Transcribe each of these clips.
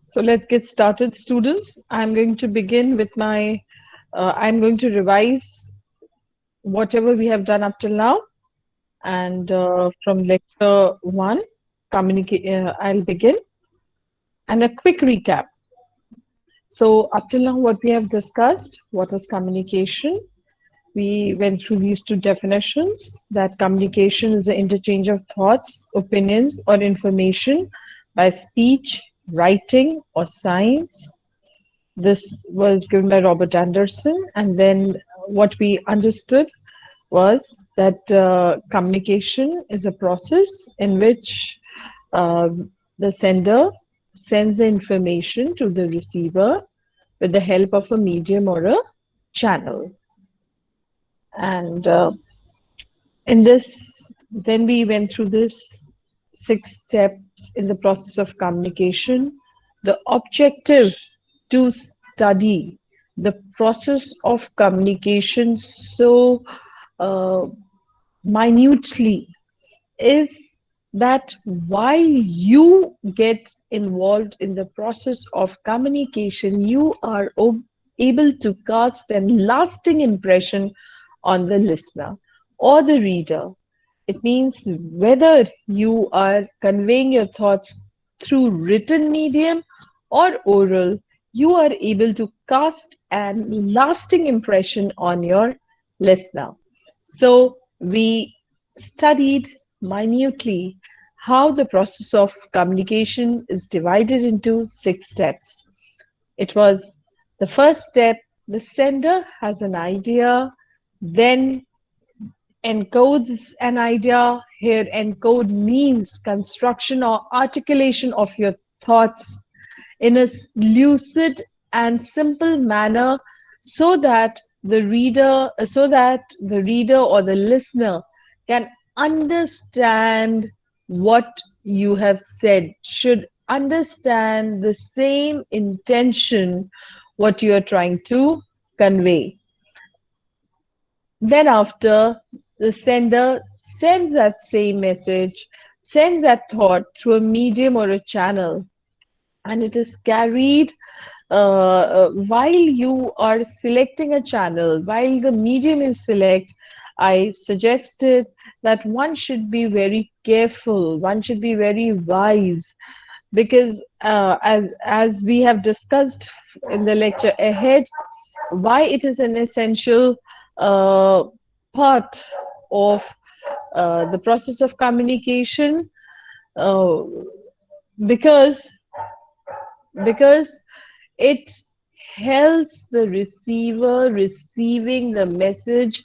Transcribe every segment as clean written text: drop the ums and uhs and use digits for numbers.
So let's get started, students. I'm going to begin with I'm going to revise whatever we have done up till now. And from lecture one, I'll begin. And a quick recap. So up till now, what we have discussed, what was communication? We went through these two definitions, that communication is the interchange of thoughts, opinions, or information by speech, writing, or signs. This was given by Robert Anderson. And then what we understood was that communication is a process in which uh, the sender sends the information to the receiver with the help of a medium or a channel. And in this, then we went through this 6 steps in the process of communication. The objective to study the process of communication so uh, minutely is that while you get involved in the process of communication, you are able to cast a lasting impression on the listener or the reader. It means whether you are conveying your thoughts through written medium or oral, you are able to cast a lasting impression on your listener. So we studied minutely how the process of communication is divided into 6 steps. It was the first step, the sender has an idea, then encodes an idea. Here, encode means construction or articulation of your thoughts in a lucid and simple manner so that the reader or the listener can understand what you have said, should understand the same intention what you are trying to convey. Then after, the sender sends that same message, sends that thought through a medium or a channel, and it is carried while you are selecting a channel, while the medium is select. I suggested that one should be very careful, one should be very wise, because as we have discussed in the lecture ahead, why it is an essential uh, part of the process of communication, uh, because because it helps the receiver receiving the message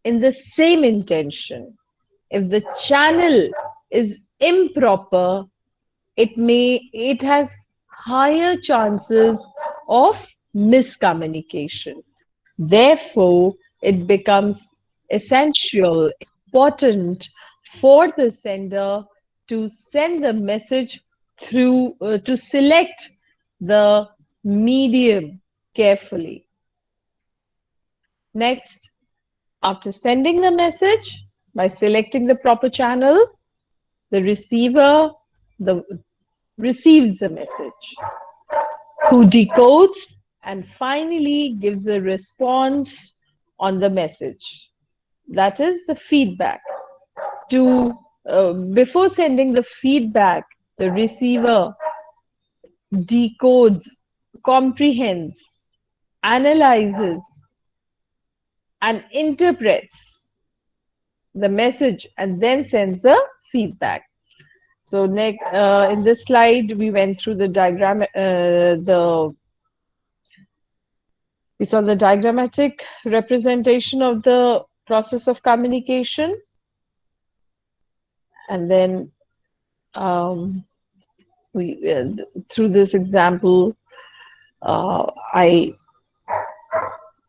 in the same intention. If the channel is improper, it has higher chances of miscommunication. Therefore, it becomes essential, important for the sender to send the message through to select the medium carefully. Next, after sending the message, by selecting the proper channel, the receiver the, receives the message, who decodes and finally gives a response on the message. That is the feedback. Before sending the feedback, the receiver decodes, comprehends, analyzes, and interprets the message and then sends the feedback. So next, in this slide, we went through the diagram. We saw the diagrammatic representation of the process of communication, and then through this example, I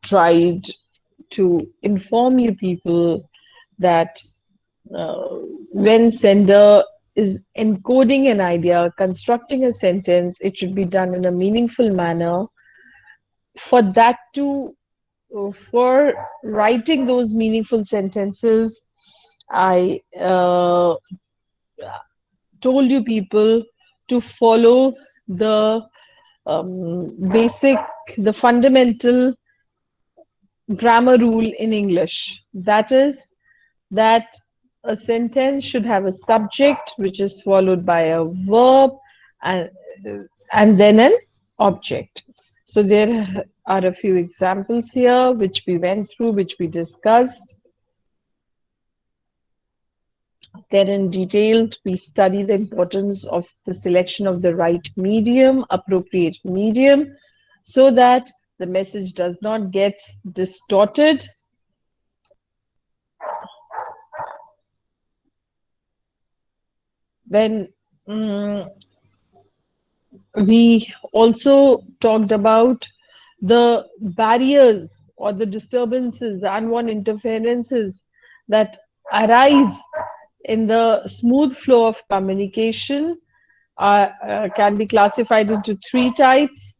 tried to inform you people that when sender is encoding an idea, constructing a sentence, it should be done in a meaningful manner. For writing those meaningful sentences, I told you people to follow the basic, the fundamental grammar rule in English. That is that a sentence should have a subject, which is followed by a verb, and, and then an object. So there are a few examples here which we went through, which we discussed. Then in detail, we study the importance of the selection of the right medium, appropriate medium, so that the message does not get distorted. Then we also talked about the barriers or the disturbances, the unwanted interferences that arise in the smooth flow of communication, can be classified into three types.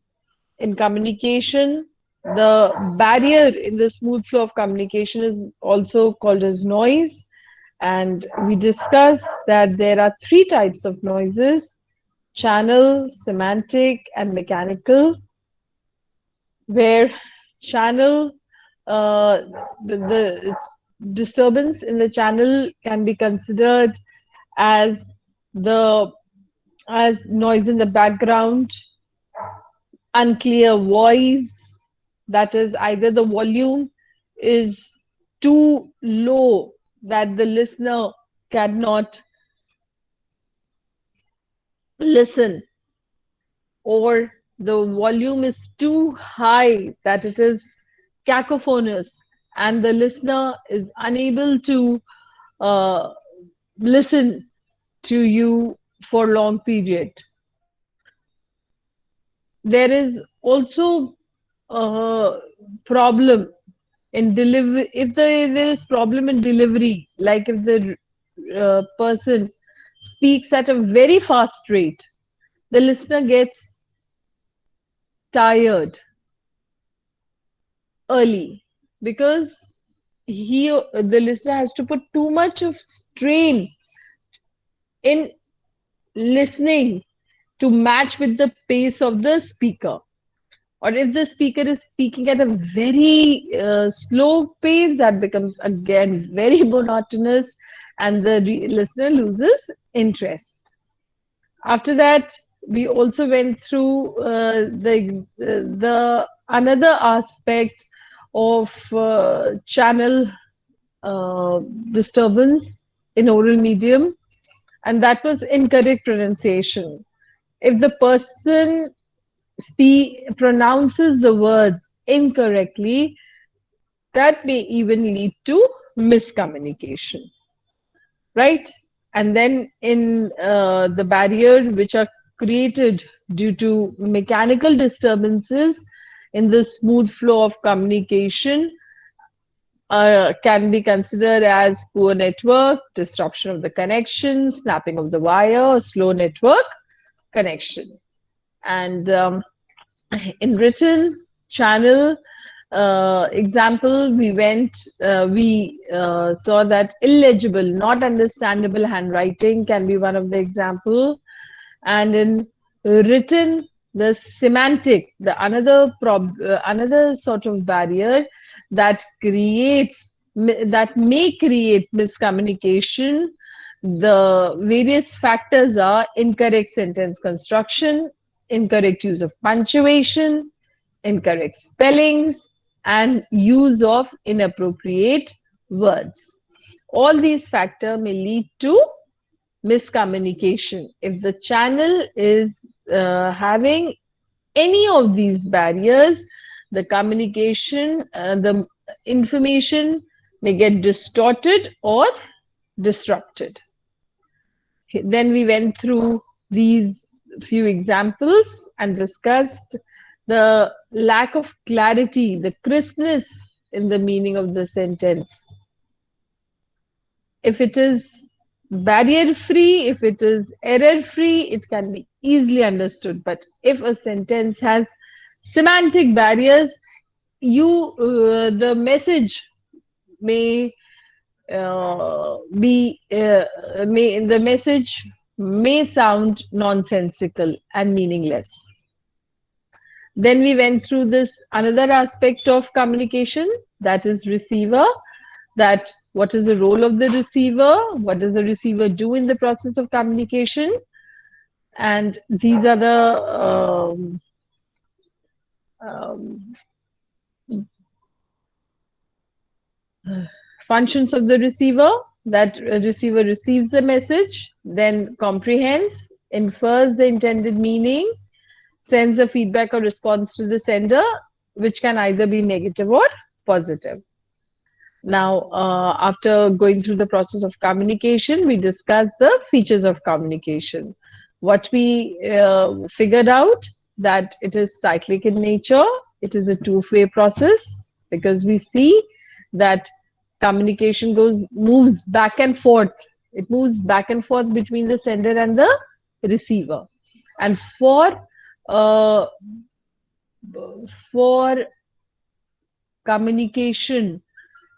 In communication, the barrier in the smooth flow of communication is also called as noise. And we discussed that there are three types of noises: channel, semantic, and mechanical, where channel, the disturbance in the channel can be considered as the as noise in the background, unclear voice, that is either the volume is too low that the listener cannot listen, or the volume is too high that it is cacophonous and the listener is unable to uh, listen to you for long period. There is also a problem in delivery. If there is problem in delivery, like if the person speaks at a very fast rate, the listener gets tired early, because the listener has to put too much of strain in listening to match with the pace of the speaker. Or if the speaker is speaking at a very slow pace, that becomes again very monotonous and the listener loses interest. After that, we also went through the another aspect of channel disturbance in oral medium, and that was incorrect pronunciation. If the person pronounces the words incorrectly, that may even lead to miscommunication, right? And then in the barrier which are created due to mechanical disturbances in the smooth flow of communication, can be considered as poor network, disruption of the connection, snapping of the wire, or slow network connection. And in written channel example, we saw that illegible, not understandable handwriting can be one of the example. And in written, the semantic, the another sort of barrier that may create miscommunication. The various factors are incorrect sentence construction, incorrect use of punctuation, incorrect spellings, and use of inappropriate words. All these factors may lead to miscommunication. If the channel is having any of these barriers, the communication, the information may get distorted or disrupted. Then we went through these few examples and discussed the lack of clarity, the crispness in the meaning of the sentence. If it is barrier free, if it is error free, it can be easily understood. But if a sentence has semantic barriers, the message may the message may sound nonsensical and meaningless. Then we went through this another aspect of communication, that is receiver, that what is the role of the receiver, what does the receiver do in the process of communication, and these are the um, functions of the receiver. That receiver receives the message, then comprehends, infers the intended meaning, sends a feedback or response to the sender, which can either be negative or positive. Now, after going through the process of communication, we discussed the features of communication. What we figured out, that it is cyclic in nature, it is a two-way process, because we see that communication moves back and forth. It moves back and forth between the sender and the receiver. And uh, for communication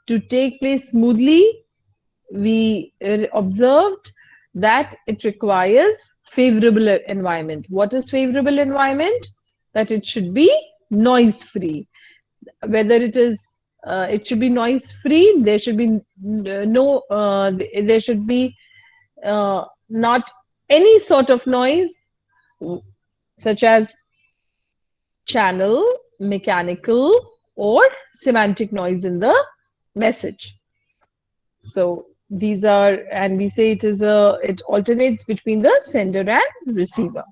to take place smoothly, we observed that it requires favorable environment. What is favorable environment? That it should be noise free. Whether it should be noise free, there should be there should be not any sort of noise, such as channel, mechanical, or semantic noise in the message. So these are, and we say it alternates between the sender and receiver.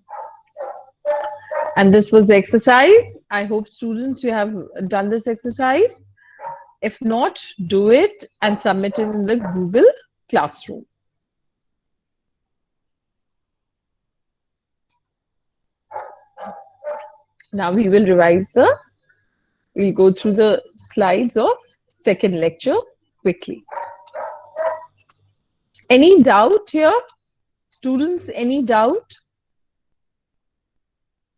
And this was the exercise. I hope students, you have done this exercise. If not, do it and submit it in the Google Classroom. Now we'll go through the slides of second lecture quickly. Any doubt here? Students, any doubt?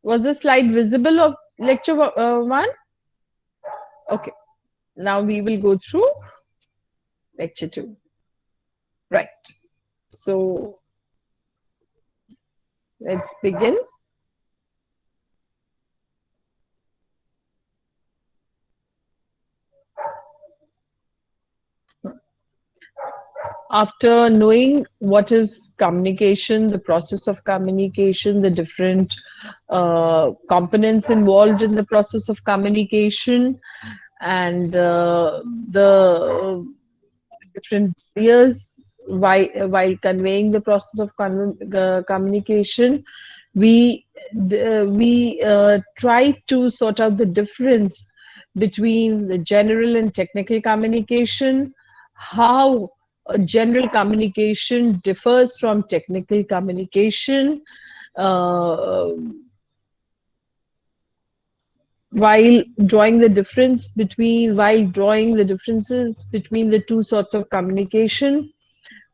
Was the slide visible of lecture 1? Okay. Now we will go through lecture 2. Right. So let's begin. After knowing what is communication, the process of communication, the different components involved in the process of communication, and the different barriers while conveying the process of communication, we try to sort out the difference between the general and technical communication, how general communication differs from technical communication, while drawing the differences between the two sorts of communication.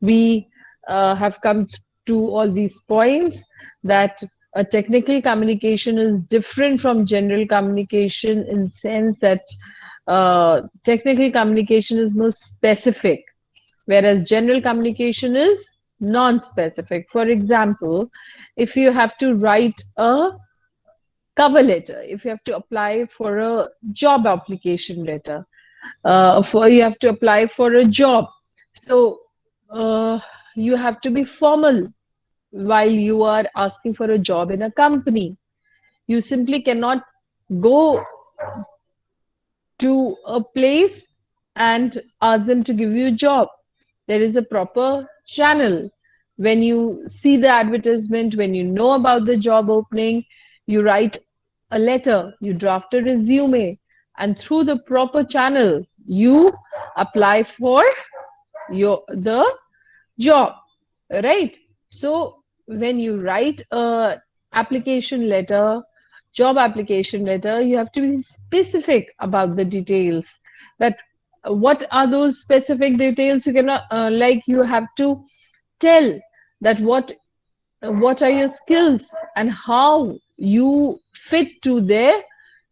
We have come to all these points, that a technical communication is different from general communication in the sense that technical communication is more specific, whereas general communication is non-specific. For example, if you have to write a cover letter, if you have to apply for a job application letter, you have to apply for a job, so you have to be formal while you are asking for a job in a company. You simply cannot go to a place and ask them to give you a job. There is a proper channel. When you see the advertisement, when you know about the job opening, you write a letter, you draft a resume, and through the proper channel, you apply for the job, right? So when you write a application letter, job application letter, you have to be specific about the details. That what are those specific details? You cannot you have to tell that what are your skills and how you fit to their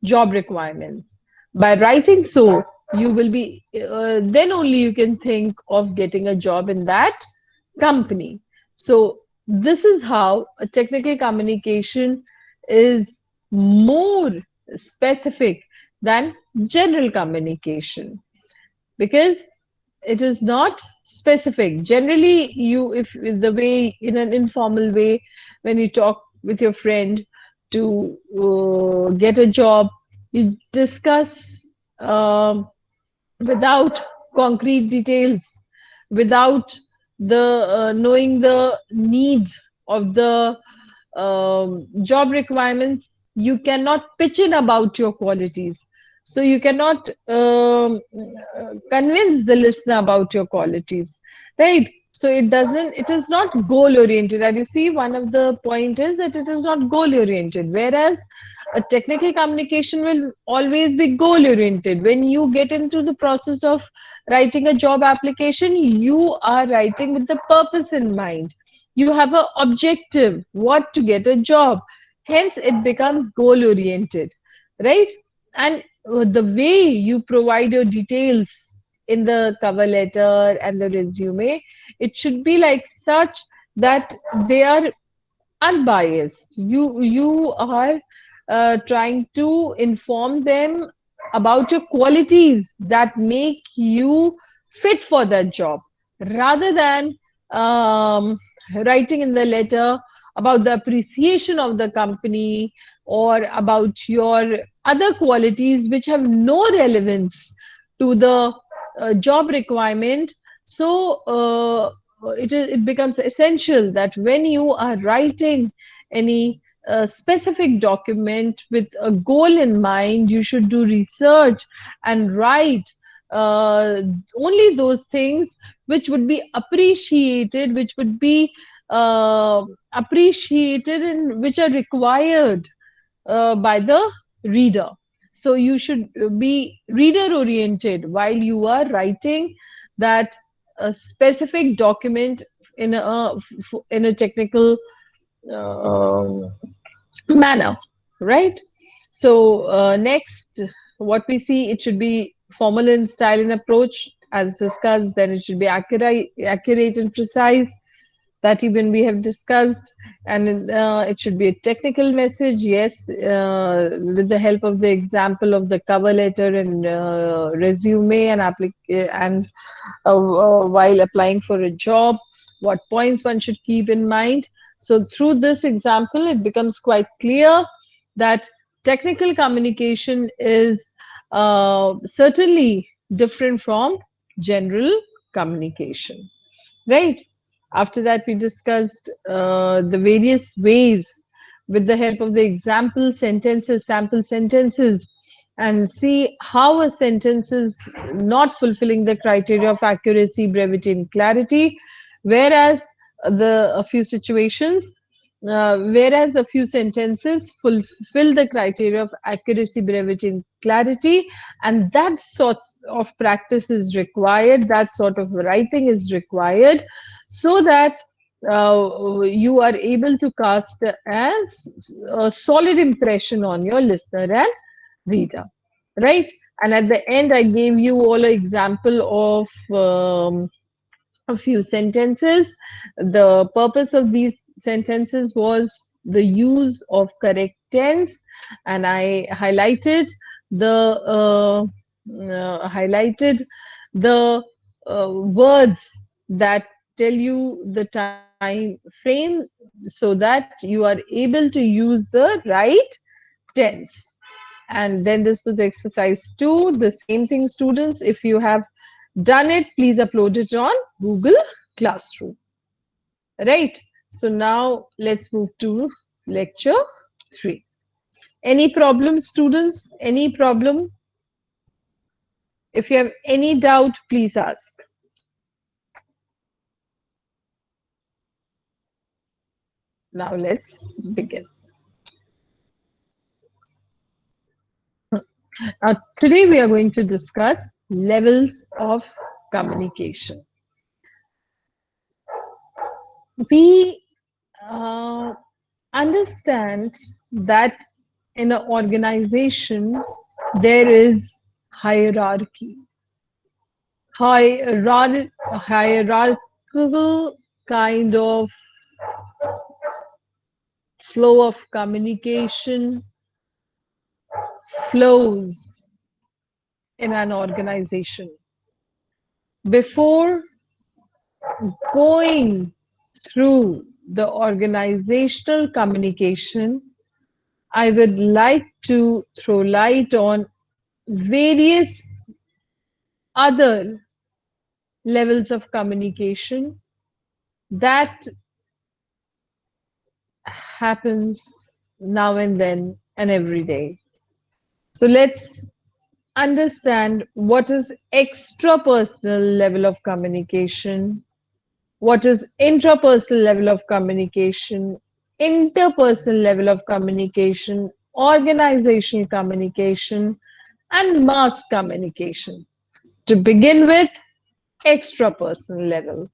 job requirements. By writing so, you will be then only you can think of getting a job in that company. So This is how a technical communication is more specific than general communication, because it is not specific. Generally, you, if the way, in an informal way, when you talk with your friend to get a job, you discuss without concrete details, without the knowing the need of the job requirements. You cannot pitch in about your qualities. So you cannot convince the listener about your qualities, right? So it is not goal oriented. And you see, one of the point is that it is not goal oriented, whereas a technical communication will always be goal oriented. When you get into the process of writing a job application, you are writing with the purpose in mind. You have an objective, what, to get a job. Hence it becomes goal oriented, right? And the way you provide your details in the cover letter and the resume, it should be like such that they are unbiased. You are trying to inform them about your qualities that make you fit for that job, rather than um, writing in the letter about the appreciation of the company, or about your other qualities which have no relevance to the job requirement. So it becomes essential that when you are writing any specific document with a goal in mind, you should do research and write uh, only those things which would be appreciated, which would be appreciated and which are required by the reader. So you should be reader oriented while you are writing that specific document in a technical um manner, right? So next, what we see, it should be formal in style and approach, as discussed. Then it should be accurate and precise, that even we have discussed. And it should be a technical message, yes, with the help of the example of the cover letter and resume and while applying for a job, what points one should keep in mind. So through this example, it becomes quite clear that technical communication is certainly different from general communication. Right. After that, we discussed the various ways with the help of the example sentences, sample sentences, and see how a sentence is not fulfilling the criteria of accuracy, brevity, and clarity, whereas a few situations, whereas a few sentences fulfill the criteria of accuracy, brevity, and clarity, and that sort of practice is required, that sort of writing is required, so that you are able to cast a solid impression on your listener and reader, right? And at the end, I gave you all an example of a few sentences. The purpose of these sentences was the use of correct tense, and I highlighted the words that tell you the time frame, so that you are able to use the right tense. And then this was exercise 2. The same thing, students. If you have done it, please upload it on Google Classroom. Right. So now let's move to lecture 3. Any problem, students? Any problem? If you have any doubt, please ask. Now let's begin. Now, today we are going to discuss levels of communication. We uh, understand that in an organization there is hierarchy, hierarchical kind of flow of communication flows in an organization. Before going through the organizational communication, I would like to throw light on various other levels of communication that happens now and then and every day. So let's understand what is extrapersonal level of communication, what is intrapersonal level of communication, interpersonal level of communication, organizational communication, and mass communication. To begin with, extrapersonal level.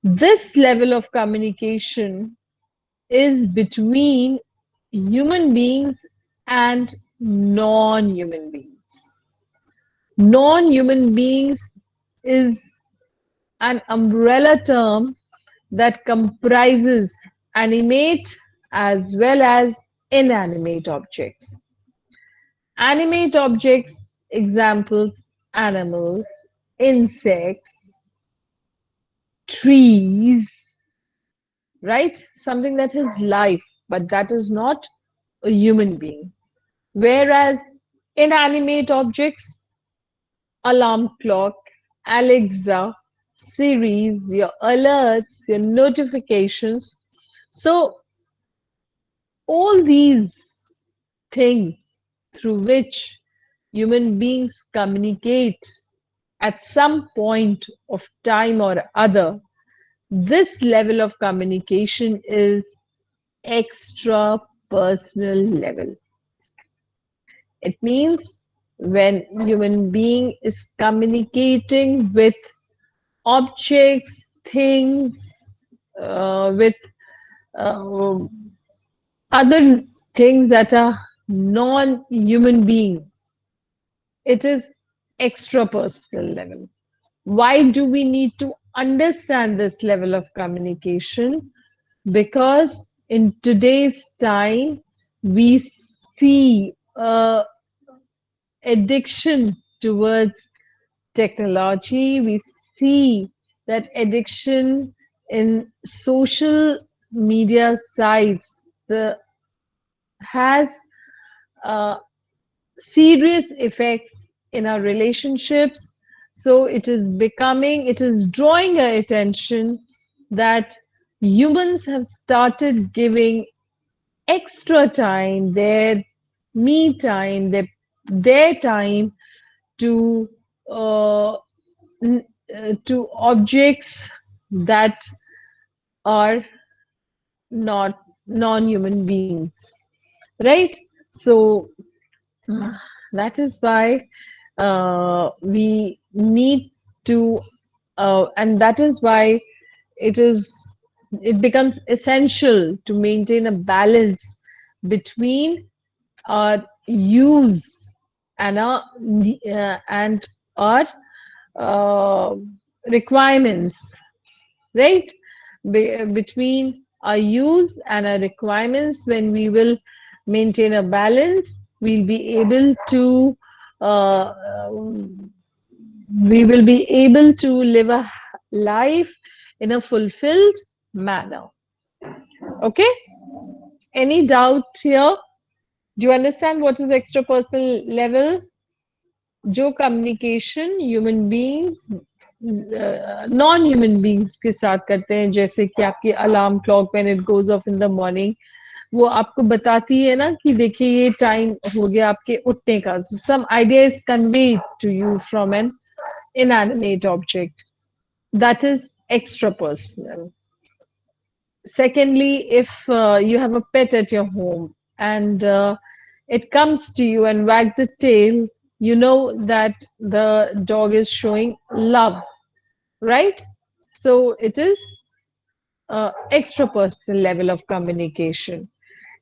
This level of communication is between human beings and non-human beings. Non-human beings is an umbrella term that comprises animate as well as inanimate objects. Animate objects, examples, animals, insects, trees, right? Something that has life, but that is not a human being. Whereas inanimate objects, alarm clock, Alexa, Siri, your alerts, your notifications. So all these things through which human beings communicate at some point of time or other, this level of communication is extra personal level. It means when human being is communicating with objects, things, with uh, other things that are non-human beings, it is extra personal level. Why do we need to understand this level of communication? Because in today's time, we see addiction towards technology. We see that addiction in social media sites has uh, serious effects in our relationships. So it is drawing our attention that humans have started giving extra time, their me time, their time to uh, to objects that are not non-human beings, right? So that is why we need to, and that is why it is it becomes essential to maintain a balance between our use and our uh, requirements, right? Between our use and our requirements, when we will maintain a balance, we'll be able to uh, live a life in a fulfilled manner. Okay? Any doubt here? Do you understand what is extrapersonal level? जो communication human beings non human beings के साथ करते हैं, जैसे कि आपकी alarm clock when it goes off in the morning, वो आपको बताती है ना कि देखिए ये टाइम हो गया आपके उठने का. Some idea is conveyed to you from an inanimate object. That is extra personal. Secondly, if you have a pet at your home and it comes to you and wags its tail, you know that the dog is showing love, right? So it is extra personal level of communication.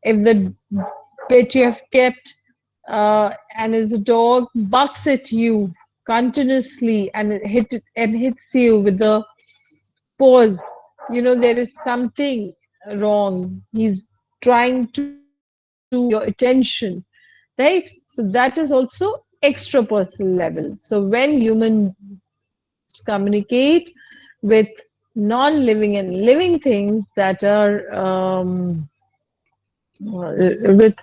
If the pet you have kept and as a dog barks at you continuously and hits you with the paws, there is something wrong. He's trying to get your attention, right? So that is also extrapersonal level. So when humans communicate with non-living and living things that are with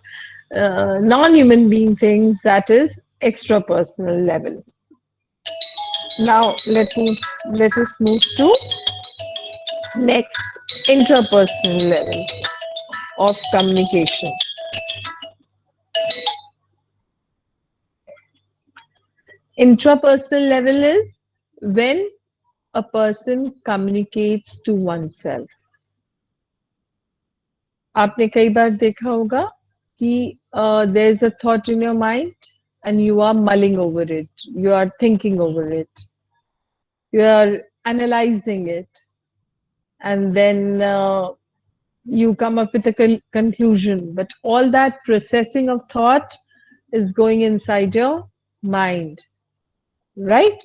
non-human being things, that is extrapersonal level. Now let us move to next, intrapersonal level of communication. Intrapersonal level is when a person communicates to oneself. आपने कई बार देखा होगा कि there is a thought in your mind and you are mulling over it, you are thinking over it, you are analyzing it, and then you come up with a conclusion. But all that processing of thought is going inside your mind, right?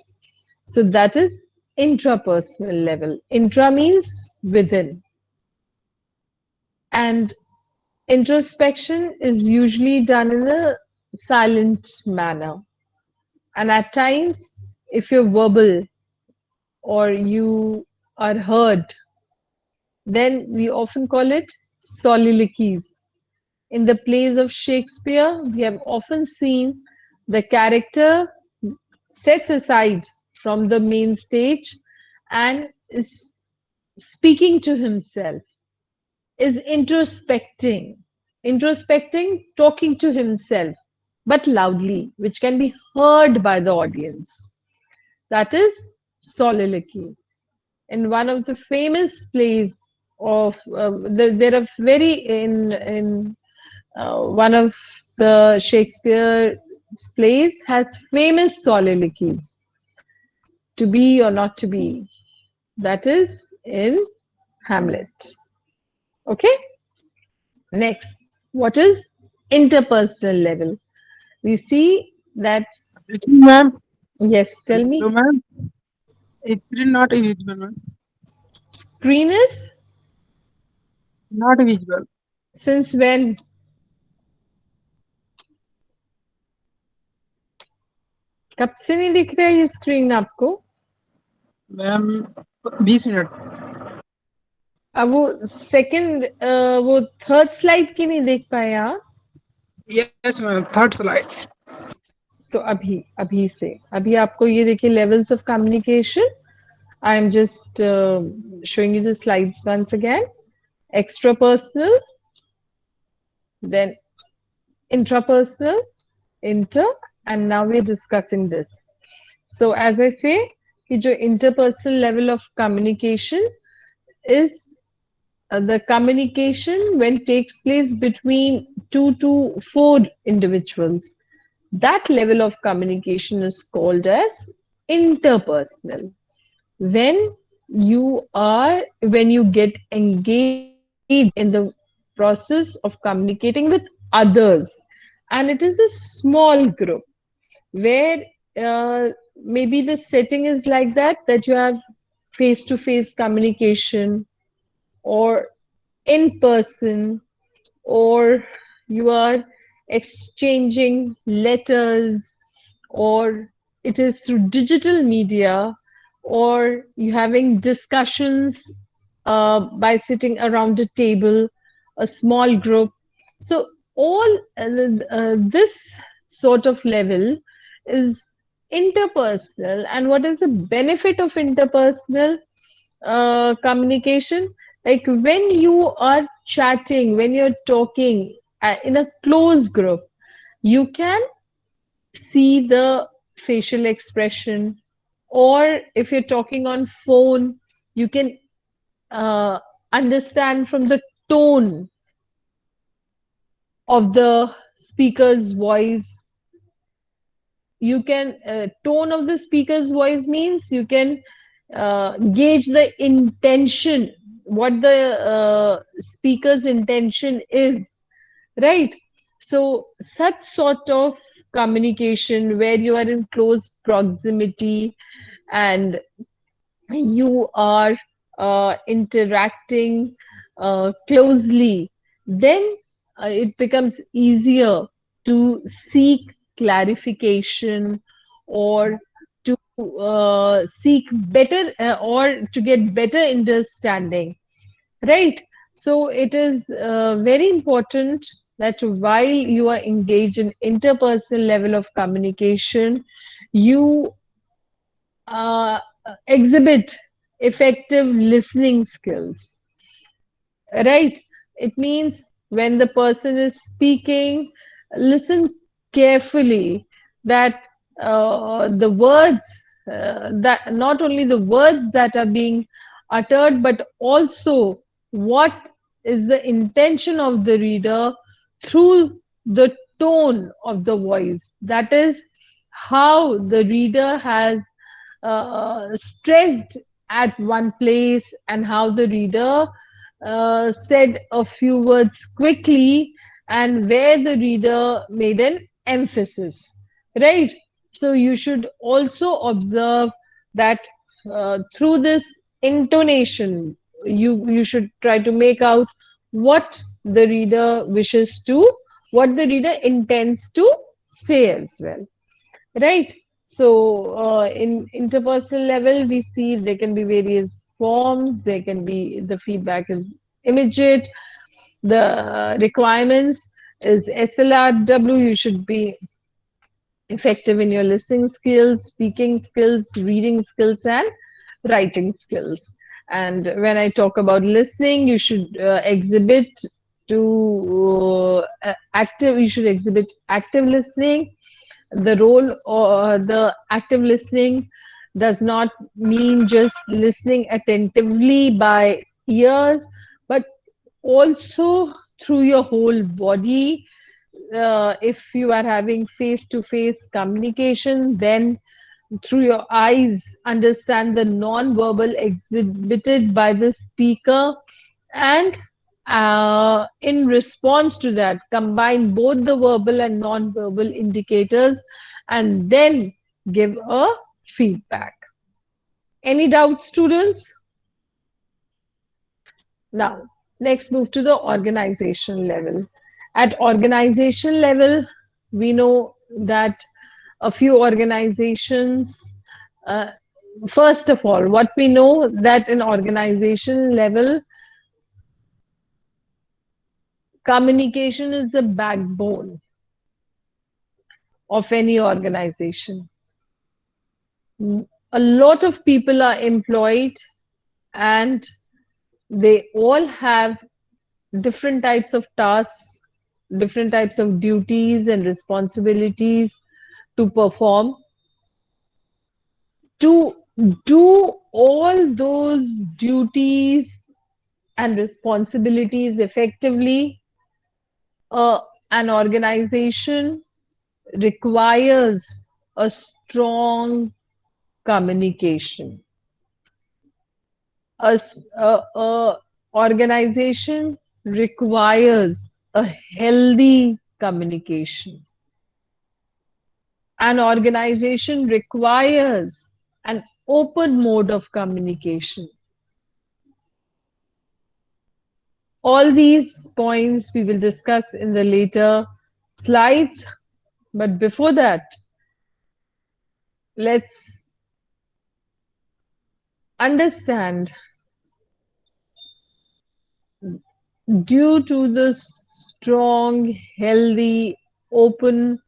So that is intrapersonal level. Intra means within. And introspection is usually done in a silent manner. And at times, if you're verbal or you are heard, then we often call it soliloquies. In the plays of Shakespeare, we have often seen the character sets aside from the main stage and is speaking to himself, is introspecting, talking to himself, but loudly, which can be heard by the audience. That is soliloquy. In one of the famous plays of there are very in one of the Shakespeare plays has famous soliloquies. To be or not to be. That is in Hamlet. Okay. Next, what is interpersonal level? We see that, Ma'am, yes, tell hello, me, ma'am. It's still not visible, ma'am. screen is Not visible. since when? कब से नहीं दिख रहा है ये screen आपको? Ma'am 20 minute. अब वो सेकंड वो थर्ड स्लाइड की नहीं देख पाए आप? Yes ma'am, third slide. तो अभी से अभी आपको ये देखिए levels of communication. I am just showing you the slides once again. Extrapersonal, then intrapersonal, inter, and now we're discussing this. So as I say, कि जो interpersonal level of communication is the communication when takes place between 2 to 4 individuals. That level of communication is called as interpersonal. When when you get engaged in the process of communicating with others, and it is a small group where maybe the setting is like that you have face to face communication or in person, or you are exchanging letters, or it is through digital media, or you having discussions by sitting around a table, a small group. So all this sort of level is interpersonal. And what is the benefit of interpersonal communication? Like when you are chatting, when you're talking in a close group, you can see the facial expression, or if you're talking on phone, you can uh, understand from the tone of the speaker's voice. You can tone of the speaker's voice means you can gauge the intention, what the speaker's intention is, right? So such sort of communication where you are in close proximity and you are interacting closely, then it becomes easier to seek clarification or to seek better or to get better understanding, right? So it is very important that while you are engaged in interpersonal level of communication, you uh, exhibit effective listening skills, right? It means when the person is speaking, listen carefully that the words, that not only the words that are being uttered, but also what is the intention of the reader through the tone of the voice. That is how the reader has stressed at one place and how the reader said a few words quickly and where the reader made an emphasis, right? So you should also observe that through this intonation, you should try to make out what the reader wishes to, what the reader intends to say as well. Right. So, in interpersonal level, we see there can be various forms. There can be the feedback is immediate. The requirements is SLRW. You should be effective in your listening skills, speaking skills, reading skills, and writing skills. And when I talk about listening, you should exhibit to active. You should exhibit active listening. The role or the active listening does not mean just listening attentively by ears, but also through your whole body. If you are having face to face communication, then through your eyes, understand the non-verbal exhibited by the speaker, and in response to that, combine both the verbal and non-verbal indicators and then give a feedback. Any doubts, students? Now, next move to the organization level. At organization level, we know that a few organizations, uh, first of all, what we know that in organization level, communication is the backbone of any organization. A lot of people are employed and they all have different types of tasks, different types of duties and responsibilities to perform. To do all those duties and responsibilities effectively, an organization requires a strong communication. A organization requires a healthy communication. An organization requires an open mode of communication. All these points we will discuss in the later slides, but before that, let's understand, due to the strong, healthy, open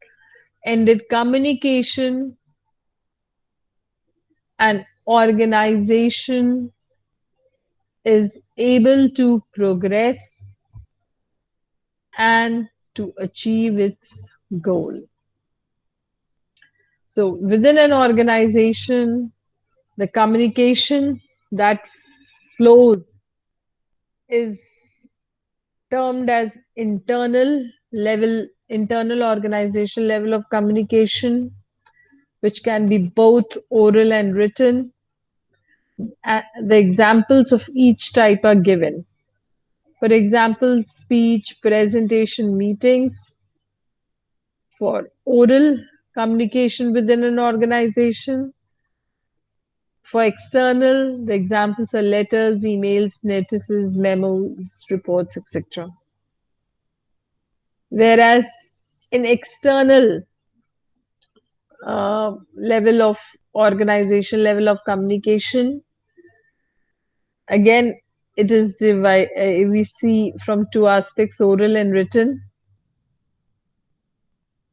ended communication, an organization is able to progress and to achieve its goal. So, within an organization, the communication that flows is termed as internal organization level of communication, which can be both oral and written. The examples of each type are given. For example, speech, presentation, meetings. For oral communication within an organization, For external, the examples are letters, emails, notices, memos, reports, etc. Whereas in external level of organization, level of communication, again, it is we see from two aspects, oral and written.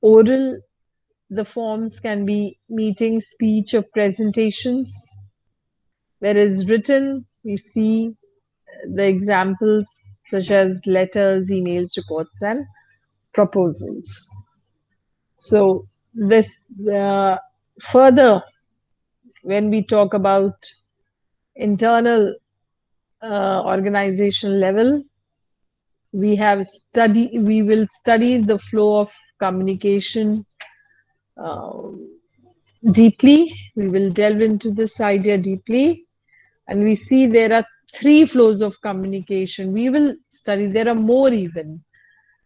Oral, the forms can be meeting, speech, or presentations, whereas written, we see the examples such as letters, emails, reports, and proposals. So, this further, when we talk about internal organizational level, we will study the flow of communication uh, deeply. We will delve into this idea deeply, and we see there are three flows of communication. We will study, there are more even.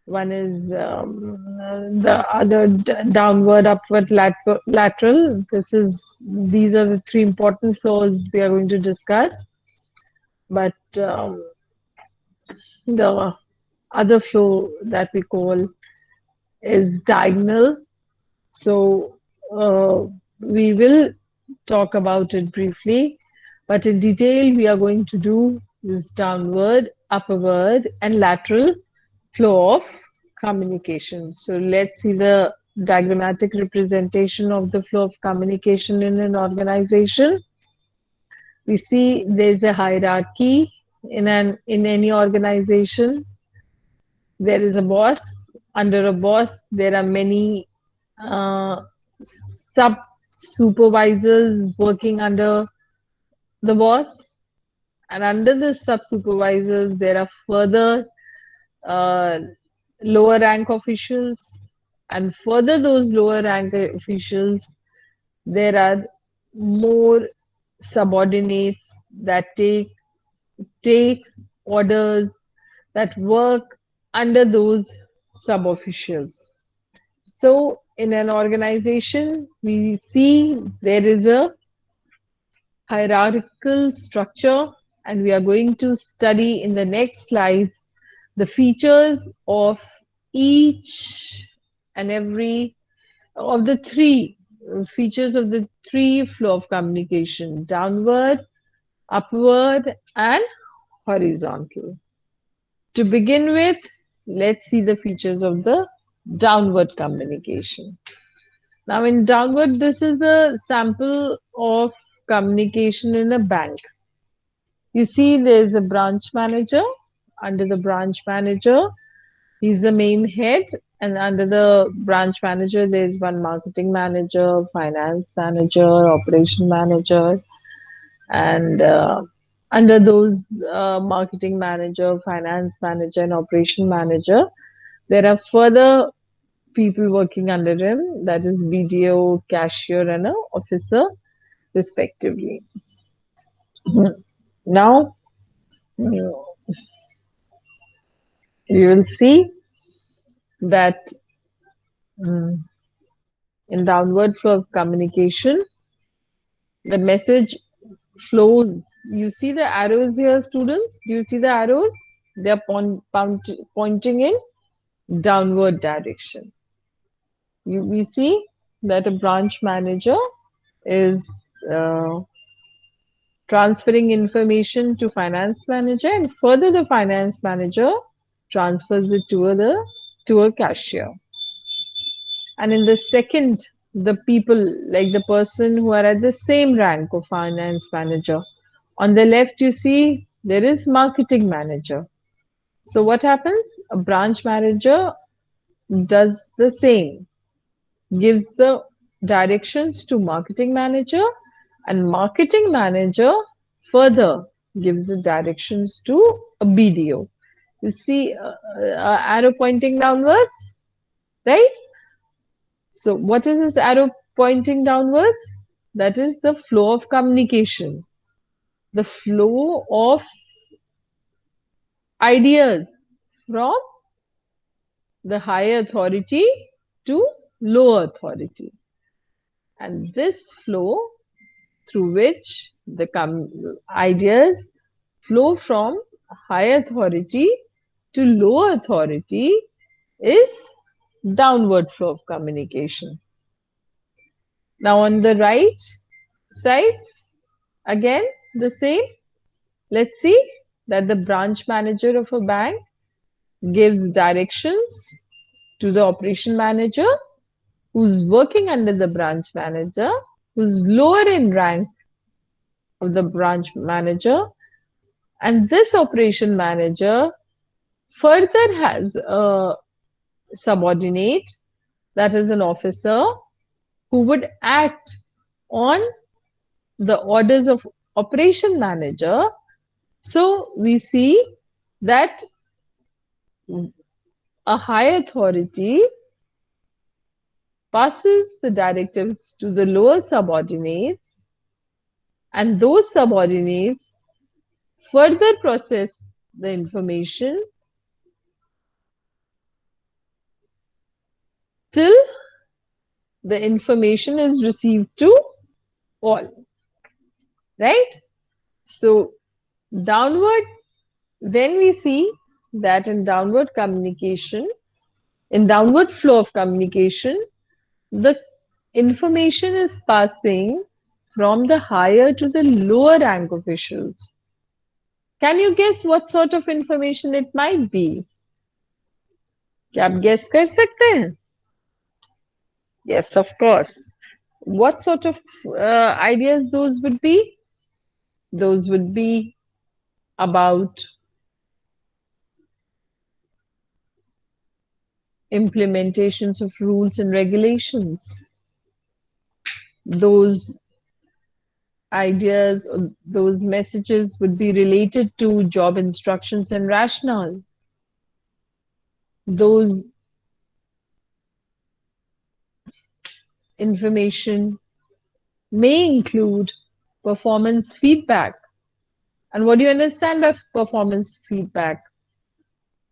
One is the other downward, upward, lateral. These are the three important flows we are going to discuss. But the other flow that we call is diagonal. So we will talk about it briefly, but in detail, we are going to do this downward, upward, and lateral flow of communication. So let's see the diagrammatic representation of the flow of communication in an organization. We see there's a hierarchy in any organization. There is a boss. Under a boss, there are many uh, sub supervisors working under the boss, and under the sub supervisors, there are further uh, lower rank officials, and further those lower rank officials, there are more subordinates that takes orders, that work under those sub officials. So in an organization, we see there is a hierarchical structure, and we are going to study in the next slides the features of each and every of the three features of the three flow of communication: downward, upward, and horizontal. To begin with, let's see the features of the downward communication. Now, in downward, this is a sample of communication in a bank. You see, there's a branch manager. Under the branch manager, he's the main head. And under the branch manager, there's one marketing manager, finance manager, operation manager. And under those marketing manager, finance manager, and operation manager, there are further people working under him, that is BDO, cashier, and an officer, respectively. Now, you will see that mm, in downward flow of communication, the message flows. You see the arrows here, students? Do you see the arrows? They are pointing in downward direction. We see that a branch manager is uh, transferring information to finance manager, and further the finance manager transfers it to a cashier. And in the second, the people, like the person who are at the same rank of finance manager, on the left you see there is marketing manager. So what happens? A branch manager does the same, gives the directions to marketing manager, and marketing manager further gives the directions to a BDO. You see arrow pointing downwards, right? So what is this arrow pointing downwards? That is the flow of communication, the flow of ideas from the higher authority to lower authority. And this flow through which the ideas flow from high authority to low authority is downward flow of communication. Now, on the right sides, again the same. Let's see that the branch manager of a bank gives directions to the operation manager who's working under the branch manager, who's lower in rank of the branch manager, and this operation manager further has a subordinate, that is an officer, who would act on the orders of operation manager. So we see that a high authority passes the directives to the lower subordinates, and those subordinates further process the information till the information is received to all, right? So, downward, when we see that in downward communication, in downward flow of communication, the information is passing from the higher to the lower rank officials. Can you guess what sort of information it might be? क्या आप guess कर सकते हैं? Yes, of course. What sort of ideas those would be? Those would be about implementations of rules and regulations. Those ideas, those messages would be related to job instructions and rationale. Those information may include performance feedback. And what do you understand by performance feedback?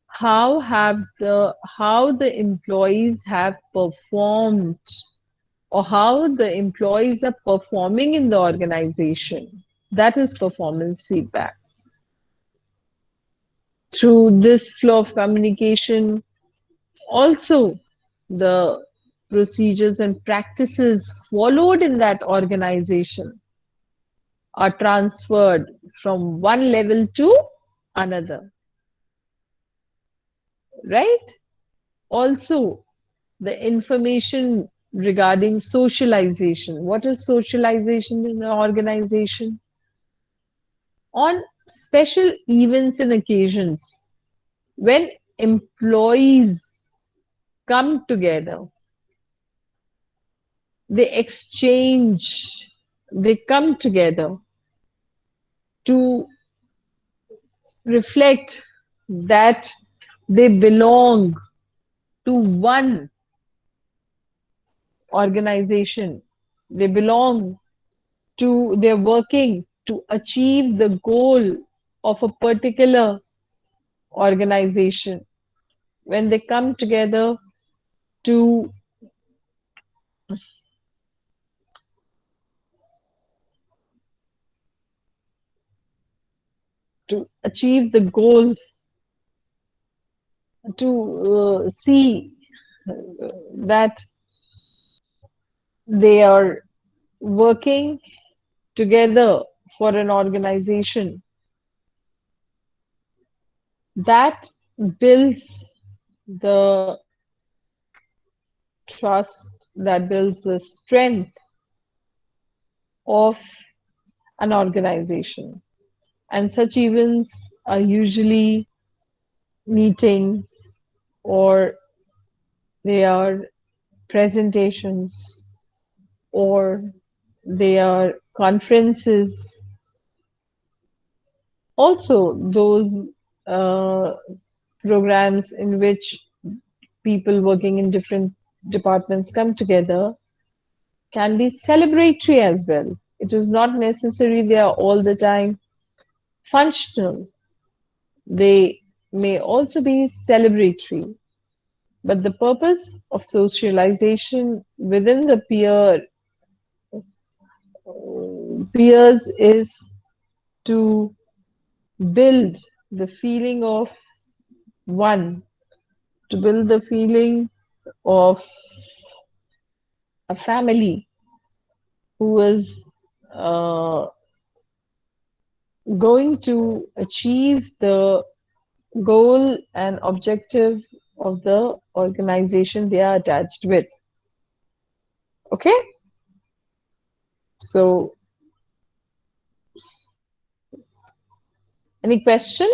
How the employees have performed, or how the employees are performing in the organization. That is performance feedback. Through this flow of communication, also the procedures and practices followed in that organization are transferred from one level to another, right? Also, the information regarding socialization. What is socialization in an organization? On special events and occasions, when employees come together, they exchange, they come together to reflect that they belong to one organization. They belong to, they're working to achieve the goal of a particular organization. When they come together to achieve the goal, to see that they are working together for an organization, that builds the trust, that builds the strength of an organization. And such events are usually meetings, or they are presentations, or they are conferences. Also, those uh, programs in which people working in different departments come together can be celebratory as well. It is not necessary they are all the time functional. They may also be celebratory. But the purpose of socialization within the peer peers is to build the feeling of one, to build the feeling of a family who is uh, going to achieve the goal and objective of the organization they are attached with. Okay, so any question?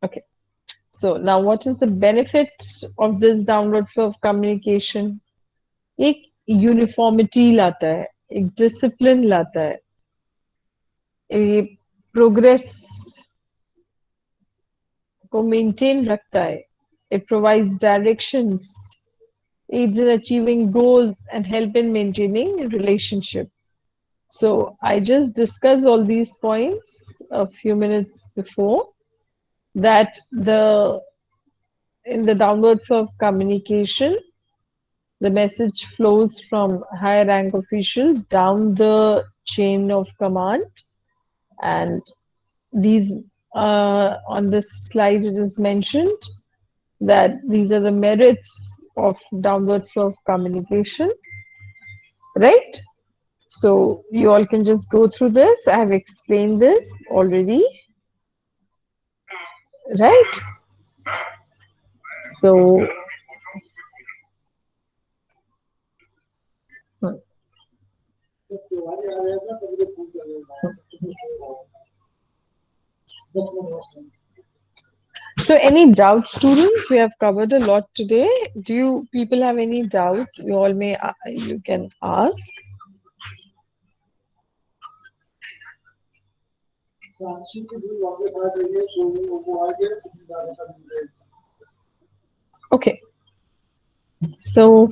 Okay, so now what is the benefit of this downward flow of communication? एक uniformity लाता है, एक discipline लाता है, ये progress को maintain रखता है. It provides directions, aids in achieving goals, and help in maintaining a relationship. So I just discussed all these points a few minutes before, that the in the downward flow of communication, the message flows from higher rank official down the chain of command, and these on this slide it is mentioned that these are the merits of downward flow of communication, right? So you all can just go through this. I have explained this already, right? So so any doubts, students? We have covered a lot today. Do you people have any doubt? You all may you can ask. Okay. So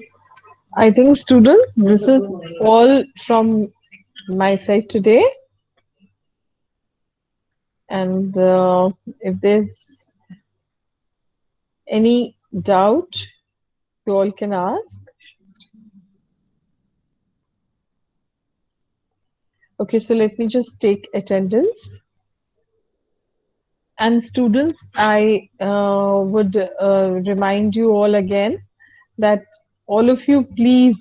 I think students, this is all from my side today. And if there's any doubt, you all can ask. Okay, so let me just take attendance. And students, I would remind you all again that all of you please